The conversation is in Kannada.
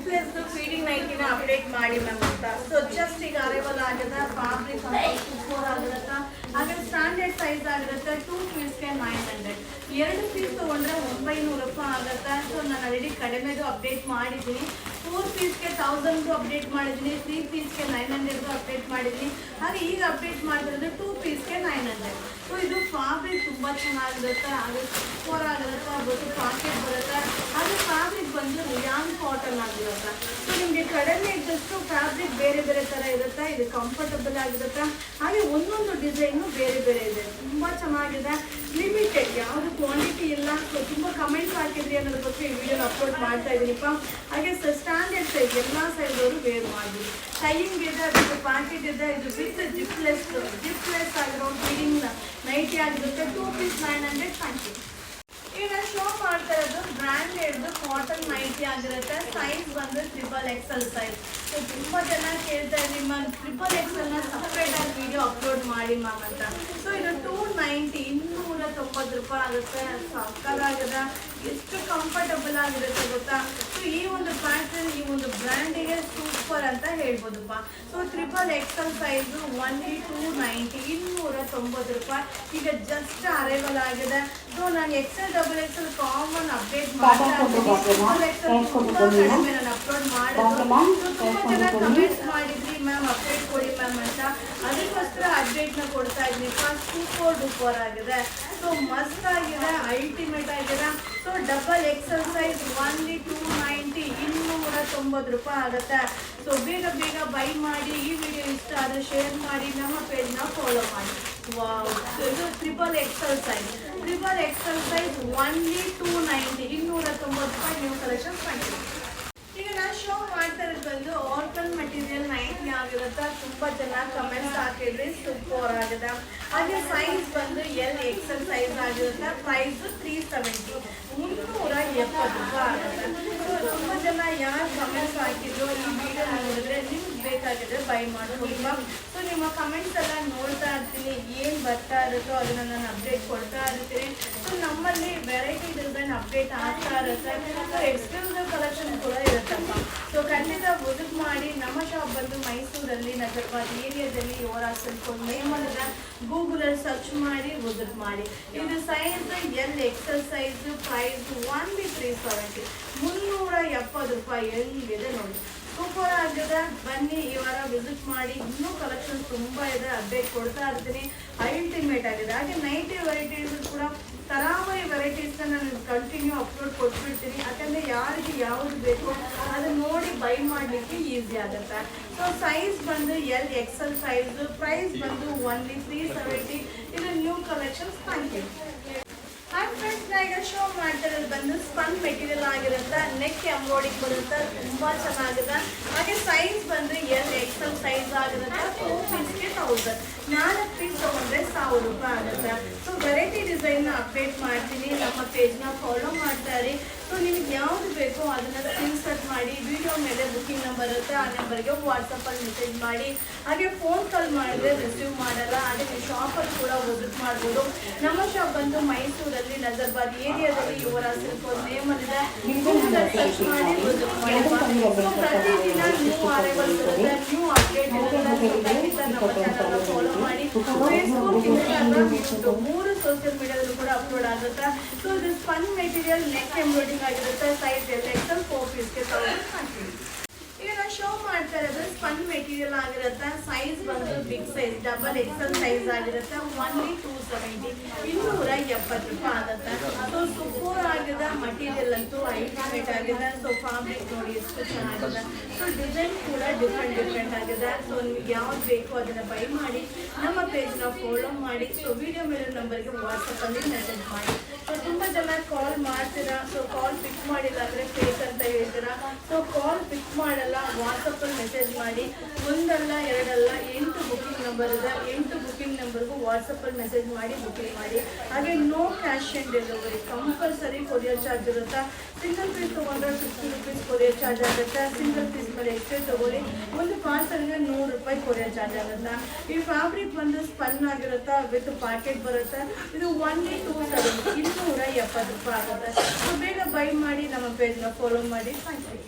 ಜಿಪ್ಲೆಸ್ ಫೀಡಿಂಗ್ ನೈಟಿನ ಅಪ್ಡೇಟ್ ಮಾಡಿ ಮ್ಯಾಮ್ ಅಂತ. ಸೊ ಜಸ್ಟ್ ಈಗ ಅರೈವಲ್ ಆಗದ ಫ್ಯಾಬ್ರಿಕ್ ಸೂಪರ್ ಆಗಿರತ್ತ. ಹಾಗೆ ಸ್ಟ್ಯಾಂಡರ್ಡ್ ಸೈಜ್ ಆಗಿರುತ್ತೆ. 2 ಪೀಸ್ಗೆ 900. 2 ಪೀಸ್ ತೊಗೊಂಡ್ರೆ 900 ರೂಪಾಯಿ ಆಗುತ್ತೆ. ಸೊ ನಾನು ಆಲ್ರೆಡಿ ಕಡಿಮೆದು ಅಪ್ಡೇಟ್ ಮಾಡಿದ್ದೀನಿ. 4 ಪೀಸ್ಗೆ 1000 ಅಪ್ಡೇಟ್ ಮಾಡಿದ್ದೀನಿ. 3 ಪೀಸ್ಗೆ 900 ಅಪ್ಡೇಟ್ ಮಾಡಿದ್ದೀನಿ. ಹಾಗೆ ಈಗ ಅಪ್ಡೇಟ್ ಮಾಡಿದ್ರೆ 2 ಪೀಸ್ಗೆ 900. ಸೊ ಇದು ಫ್ಯಾಬ್ರಿಕ್ ತುಂಬ ಚೆನ್ನಾಗಿರುತ್ತೆ. ಹಾಗೆ ಸೂಪರ್ ಆಗಿರುತ್ತೆ. ಮತ್ತು ಪಾಕೆಟ್ ಬರುತ್ತೆ. ಹಾಗೆ ಫ್ಯಾಬ್ರಿಕ್ ಬಂದು ರಿಯಾನ್ ಕಾಟನ್ ಆಗಿರುತ್ತೆ. ಸೊ ನಿಮಗೆ ಕಡಿಮೆ ಇದ್ದಷ್ಟು ಫ್ಯಾಬ್ರಿಕ್ ಬೇರೆ ಬೇರೆ ಥರ ಇರುತ್ತೆ. ಇದು ಕಂಫರ್ಟಬಲ್ ಆಗಿರುತ್ತೆ. ಹಾಗೆ ಒಂದೊಂದು ಡಿಸೈನು ಬೇರೆ ಬೇರೆ ಇದೆ. ತುಂಬ ಚೆನ್ನಾಗಿದೆ. ಲಿಮಿಟೆಡ್, ಯಾವುದು ಕ್ವಾಂಟಿಟಿ ಇಲ್ಲ. ಸೊ ತುಂಬ ಕಮೆಂಟ್ಸ್ ಹಾಕಿದ್ರಿ ಅನ್ನೋದ್ರ ಬಗ್ಗೆ ಈ ವಿಡಿಯೋನ ಅಪ್ಲೋಡ್ ಮಾಡ್ತಾ ಇದ್ದೀನಿಪ್ಪ. ಹಾಗೆ ಸ್ಟ್ಯಾಂಡರ್ಡ್ ಸೈಜ್ ಎಲ್ಲ ಸೈಜವರು ವೇರ್ ಮಾಡ್ಬೋದು. ಟೈಯಿಂಗ್ ಇದೆ, ಅದಕ್ಕೆ ಪ್ಯಾಕೆಟ್ ಇದೆ. ಇದು ವಿತ್ ಜಿಪ್ಲೆಸ್ ಆಗಿರೋ ಫೀಡಿಂಗ್ ನೈಟಿ ಆಗಿರುತ್ತೆ. 2 ಪೀಸ್ 900. Thank you. ಈಗ ನಾನು ಶೋ ಮಾಡ್ತಾ ಇರೋದು ಬ್ರ್ಯಾಂಡೆಡ್ದು ಕಾಟನ್ ನೈಟಿ ಆಗಿರುತ್ತೆ. ಸೈಜ್ ಬಂದು XXL ಸೈಜ್. ಸೊ ತುಂಬ ಜನ ಕೇಳ್ತಾ ಇದ್ದೀವಿ ಮ್ಯಾಮ್ XXLನ ಸಪ್ರೇಟಾಗಿ ವಿಡಿಯೋ ಅಪ್ಲೋಡ್ ಮಾಡಿ ಮ್ಯಾಮ್ ಅಂತ. ಸೊ ಇದು 290 290 ರೂಪಾಯಿ ಆಗುತ್ತೆ. ಸಕ್ಕತ್ತಾಗಿದೆ. ಎಷ್ಟು ಕಂಫರ್ಟಬಲ್ ಆಗಿರುತ್ತೆ ಗೊತ್ತಾ. ಸೊ ಈ ಒಂದು ಪ್ಯಾಟರ್ನ್, ಈ ಒಂದು ಬ್ರ್ಯಾಂಡಿಗೆ ಸೂಪರ್ ಅಂತ ಹೇಳ್ಬೋದಪ್ಪ. ಸೊ XXL ಸೈಜು ಒನ್ಲಿ 290 290 ರೂಪಾಯಿ. ಈಗ ಜಸ್ಟ್ ಅರೈವಲ್ ಆಗಿದೆ. ಸೊ ನಾನು XL ಕಾಮನ್ ಅಪ್ಡೇಟ್ ಮಾಡ್ತಾ ಕಡಿಮೆ ನಾನು ಅಪ್ಲೋಡ್ ಮಾಡೋದು. ತುಂಬ ಜನ ಕಮೆಂಟ್ಸ್ ಮಾಡಿದ್ರಿ ಮ್ಯಾಮ್ ಅಪ್ಡೇಟ್ ಕೊಡಿ ಮ್ಯಾಮ್ ಅಂತ. ಅದಕ್ಕೋಸ್ಕರ ಅಪ್ಡೇಟ್ನ ಕೊಡ್ತಾ ಇದ್ದೀನಿ. ಸೂಪರ್ ಡೂಪರ್ ಆಗಿದೆ. ಸೊ ಮಸ್ತ್ ಆಗಿದೆ, ಅಲ್ಟಿಮೇಟ್ ಆಗಿದೆ. ಸೊ XXL ಸೈಜ್ ಒನ್ಲಿ 290 290 ರೂಪಾಯಿ ಆಗುತ್ತೆ. ಸೊ ಬೇಗ ಬೇಗ ಬೈ ಮಾಡಿ. ಈ ವಿಡಿಯೋ ಇಷ್ಟ ಆದರೆ ಶೇರ್ ಮಾಡಿ, ನಮ್ಮ ಪೇಜ್ನ ಫಾಲೋ ಮಾಡಿ. ವಾವ್, ಇದು XXL size. XXL size only 290 290 ರೂಪಾಯಿ. ನ್ಯೂ ಕಲೆಕ್ಷನ್ ಮಾಡಿ. ಈಗ ನಾನು ಶೋ ಮಾಡ್ತಾ ಇರೋದು ಬಂದು ಆರ್ಗನ್ ಮೆಟೀರಿಯಲ್ ನೈಟಿ ಆಗಿರುತ್ತೆ. ತುಂಬ ಜನ ಕಮೆಂಟ್ಸ್ ಹಾಕಿದ್ರಿ, ಸೂಪರ್ ಆಗಿದೆ. ಹಾಗೆ ಸೈಜ್ ಬಂದು XL ಸೈಜ್ ಆಗಿರುತ್ತೆ. ಪ್ರೈಸ್ 370 370 ರೂಪಾಯಿ ಆಗುತ್ತೆ. ಸೊ ತುಂಬ ಜನ ಯಾರು ಕಮೆಂಟ್ಸ್ ಹಾಕಿದ್ರು ಈ ವಿಡಿಯೋ ನೋಡಿದ್ರೆ ನಿಮ್ಗೆ ಬೇಕಾಗಿದ್ರೆ ಬೈ ಮಾಡ್ಕೊಳ್ಳಿ. ಸೊ ನಿಮ್ಮ ಕಮೆಂಟ್ಸ್ ಎಲ್ಲ ನೋಡ್ತಾ ಇರ್ತೀನಿ. ಏನು ಬರ್ತಾ ಇರುತ್ತೋ ಅದನ್ನು ನಾನು ಅಪ್ಡೇಟ್ ಕೊಡ್ತಾ ಇರ್ತೀನಿ. ಸೊ ನಮ್ಮಲ್ಲಿ ವೆರೈಟಿ ಡಿಸೈನ್ ಅಪ್ಡೇಟ್ ಆಗ್ತಾ ಇರುತ್ತೆ. ಸೊ ಎಕ್ಸ್ಕ್ಲೂಸಿವ್ ಕಲೆಕ್ಷನ್ ಕೂಡ ಇರುತ್ತಪ್ಪ. ಸೊ ಖಂಡಿತ ವಿಸಿಟ್ ಮಾಡಿ. ನಮ್ಮ ಶಾಪ್ ಬಂದು ಮೈಸೂರಲ್ಲಿ ನಗರವಾದ ಏರಿಯಾದಲ್ಲಿ ಯುವರಾಜ್ ಸಿಲ್ಕ್ ನೇಮಲ್ಲಿದೆ. ಗೂಗಲಲ್ಲಿ ಸರ್ಚ್ ಮಾಡಿ ವಿಸಿಟ್ ಮಾಡಿ. ಇದು size XL size. Price only 370 370 ರೂಪಾಯಿ. ಹೆಂಗಿದೆ ನೋಡಿ, ಸೂಪರ್ ಆಗಿದೆ. ಬನ್ನಿ ಈ ವಾರ ವಿಸಿಟ್ ಮಾಡಿ. ಇನ್ನೂ ಕಲೆಕ್ಷನ್ ತುಂಬ ಇದೆ, ಅಪ್ಡೇಟ್ ಕೊಡ್ತಾ ಇರ್ತೀನಿ. ಅಲ್ಟಿಮೇಟ್ ಆಗಿದೆ. ಹಾಗೆ ನೈಟಿ ವೆರೈಟೀಸ್ ಕೂಡ ತರಾವರಿ ವೆರೈಟೀಸ್ನ ನಾನು ಕಂಟಿನ್ಯೂ ಅಪ್ಲೋಡ್ ಕೊಟ್ಬಿಡ್ತೀನಿ. ಯಾಕಂದರೆ ಯಾರಿಗೆ ಯಾವುದು ಬೇಕೋ ಅದನ್ನು ನೋಡಿ ಬೈ ಮಾಡಲಿಕ್ಕೆ ಈಸಿ ಆಗುತ್ತೆ. ಸೊ ಸೈಜ್ ಬಂದು XL ಸೈಜು. ಪ್ರೈಸ್ ಬಂದು ಒನ್ಲಿ 370. ಇದು new collections. Thank you. Hi friends, ಈಗ ಶೋ ಮಾಡ್ತಿರೋದು ಬಂದು ಸ್ಪನ್ ಮೆಟೀರಿಯಲ್ ಆಗಿರುತ್ತೆ. ನೆಕ್ ಎಂಬ್ರಾಯ್ಡಿಂಗ್ ಬರುತ್ತೆ. ತುಂಬ ಚೆನ್ನಾಗಿದೆ. ಹಾಗೆ ಸೈಜ್ ಬಂದು XL ಸೈಜ್ ಆಗಿರುತ್ತೆ. 4 ಪೀಸ್ಗೆ 1000. 4 ಪೀಸ್ ತೊಗೊಂಡ್ರೆ 1000 ರೂಪಾಯಿ ಆಗುತ್ತೆ. ಸೊ ವೆರೈಟಿ ಡಿಸೈನ್ನ ಅಪ್ಡೇಟ್ ಮಾಡ್ತೀನಿ. ನಮ್ಮ ಪೇಜ್ನ ಫಾಲೋ ಮಾಡ್ತಾರೆ. ಸೊ ನಿಮ್ಗೆ ಯಾವುದು ಬೇಕೋ ಅದನ್ನು ಸ್ಕ್ರೀನ್ಶಾಟ್ ಮಾಡಿ. ವಿಡಿಯೋ ಮೇಲೆ ಬುಕ್ಕಿಂಗ್ ನಂಬರ್ ಇರುತ್ತೆ. ಆ ನಂಬರ್ಗೆ ವಾಟ್ಸಪ್ಪಲ್ಲಿ ಮೆಸೇಜ್ ಮಾಡಿ. ಹಾಗೆ ಫೋನ್ ಕಾಲ್ ಮಾಡಿದ್ರೆ ರಿಸೀವ್ ಮಾಡಲ್ಲ. ಹಾಗೆ ನೀವು ಶಾಪಲ್ಲಿ ಕೂಡ ವಿಸಿಟ್ ಮಾಡ್ಬೋದು. ನಮ್ಮ ಶಾಪ್ ಬಂದು ಮೈಸೂರಲ್ಲಿ ನಜರ್ಬಾದ್ ಏರಿಯಾದಲ್ಲಿ ಯುವರಾಜ್ ಸಿಲ್ಕ್ ನೇಮಲ್ಲಿದೆ. ಗೂಗಲಲ್ಲಿ ಸರ್ಚ್ ಮಾಡಿ ವಿಸಿಟ್ ಮಾಡಿ. ಸೊ ಪ್ರತಿದಿನ ನ್ಯೂ ಅರೈವಲ್ಸ್ ಇರುತ್ತೆ, ನ್ಯೂ ಅಪ್ಡೇಟ್ ಇರುತ್ತೆ. ಖಂಡಿತ ನಮ್ಮ ಚಾನಲ್ನ ಫಾಲೋ ಮಾಡಿ. ಫೇಸ್ಬುಕ್, ಇನ್ಸ್ಟಾಗ್ರಾಮ್, ಯೂಟ್ಯೂಬ್ 3 ಸೋಷಿಯಲ್ ಮೀಡಿಯಾದಲ್ಲೂ ಕೂಡ ಅಪ್ಲೋಡ್ ಆಗುತ್ತೆ. ಸೊ ಇದು ಸ್ಪನ್ ಮೆಟೀರಿಯಲ್ ನೆಕ್ ಎಂಬ್ರಾಯ್ಡಿಂಗ್ ಆಗಿರುತ್ತೆ. Size XL 4 ಪೀಸ್ಗೆ 1000. ಈಗ ನಾನು ಶೋ ಮಾಡ್ತಾ ಇರೋದು ಸ್ಪನ್ ಮೆಟೀರಿಯಲ್ ಆಗಿರುತ್ತೆ. ಸೈಜ್ ಬಂದು ಬಿಗ್ ಸೈಜ್ XL ಸೈಜ್ ಆಗಿರುತ್ತೆ. ಒನ್ಲಿ 270 270 ರೂಪಾಯಿ ಆಗುತ್ತೆ. ಸೊ ಸೂಪರ್ ಆಗಿದೆ. ಮಟೀರಿಯಲ್ ಅಂತೂ ಅಲ್ಟಿಮೇಟ್ ಆಗಿದೆ. ಸೊ ಫ್ಯಾಬ್ರಿಕ್ ನೋಡಿ ಎಷ್ಟು ಚೆನ್ನಾಗಿದೆ. ಸೊ ಡಿಸೈನ್ ಕೂಡ ಡಿಫ್ರೆಂಟ್ ಆಗಿದೆ. ಸೊ ನಿಮ್ಗೆ ಯಾವ್ದು ಬೇಕು ಅದನ್ನು ಬೈ ಮಾಡಿ. ನಮ್ಮ ಪೇಜ್ನ ಫಾಲೋ ಮಾಡಿ. ಸೊ ವಿಡಿಯೋ ಮೇಲೆ ನಂಬರ್ಗೆ ವಾಟ್ಸಪ್ಪಲ್ಲಿ ಮೆಸೇಜ್ ಮಾಡಿ. ಸೊ ತುಂಬ ಜನ ಕಾಲ್ ಮಾಡ್ತೀರಾ. ಸೊ ಕಾಲ್ ಪಿಕ್ ಮಾಡಿಲ್ಲ ಅಂದರೆ ಫೇಕ್ ಅಂತ ಹೇಳ್ತೀರಾ. ಸೊ ಕಾಲ್ ಪಿಕ್ ಮಾಡಲ್ಲ, ವಾಟ್ಸಪ್ಪಲ್ಲಿ ಮೆಸೇಜ್ ಮಾಡಿ. ಒಂದಲ್ಲ ಎರಡಲ್ಲ 8 ಬುಕ್ಕಿಂಗ್ ನಂಬರ್ ಇದೆ. 8 ಬುಕ್ಕಿಂಗ್ ನಂಬರ್ಗೂ ವಾಟ್ಸಪ್ಪಲ್ಲಿ ಮೆಸೇಜ್ ಮಾಡಿ ಬುಕ್ಕಿಂಗ್ ಮಾಡಿ. ಹಾಗೆ no cash on delivery. Compulsory courier charge ಇರುತ್ತೆ. ಸಿಂಗಲ್ ಪೀಸ್ ತೊಗೊಂಡ್ರೆ 50 ರೂಪೀಸ್ ಕೊರಿಯರ್ ಚಾರ್ಜ್ ಆಗುತ್ತೆ. ಸಿಂಗಲ್ ಪೀಸ್ ಮೇಲೆ ಎಷ್ಟೇ ತೊಗೊಳ್ಳಿ ಒಂದು ಪಾರ್ಸಲ್ಗೆ 100 ರೂಪಾಯಿ ಕೊರಿಯರ್ ಚಾರ್ಜ್ ಆಗುತ್ತೆ. ಈ ಫ್ಯಾಬ್ರಿಕ್ ಬಂದು ಸ್ಪನ್ ಆಗಿರುತ್ತೆ. ವಿತ್ ಪ್ಯಾಕೆಟ್ ಬರುತ್ತೆ. ಇದು ಒನ್ಲಿ 270 270 ರೂಪಾಯಿ ಆಗುತ್ತೆ. ಸೊ ಬೇಗ ಬೈ ಮಾಡಿ. ನಮ್ಮ ಪೇಜ್ನ ಫಾಲೋ ಮಾಡಿ. Thank you.